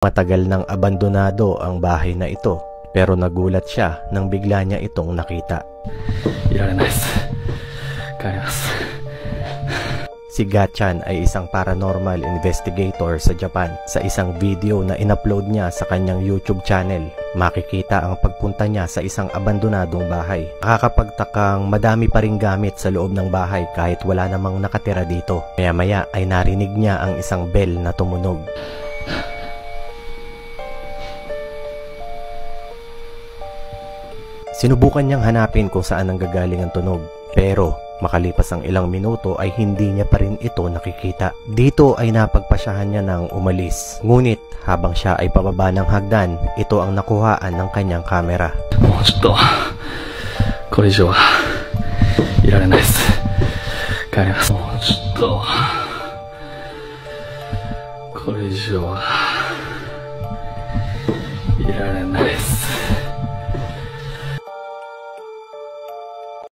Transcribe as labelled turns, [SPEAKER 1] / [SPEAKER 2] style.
[SPEAKER 1] Matagal nang abandonado ang bahay na ito, pero nagulat siya nang bigla niya itong nakita. Si Gatchan ay isang paranormal investigator sa Japan. Sa isang video na inupload niya sa kanyang YouTube channel, makikita ang pagpunta niya sa isang abandonadong bahay. Nakakapagtakang madami pa ring gamit sa loob ng bahay kahit wala namang nakatira dito. Maya-maya ay narinig niya ang isang bell na tumunog. Sinubukan niyang hanapin kung saan nanggagaling ang tunog, pero makalipas ang ilang minuto ay hindi niya pa rin ito nakikita. Dito ay napagpasyahan niya ng umalis. Ngunit habang siya ay pababa ng hagdan, ito ang nakuhaan ng kanyang kamera.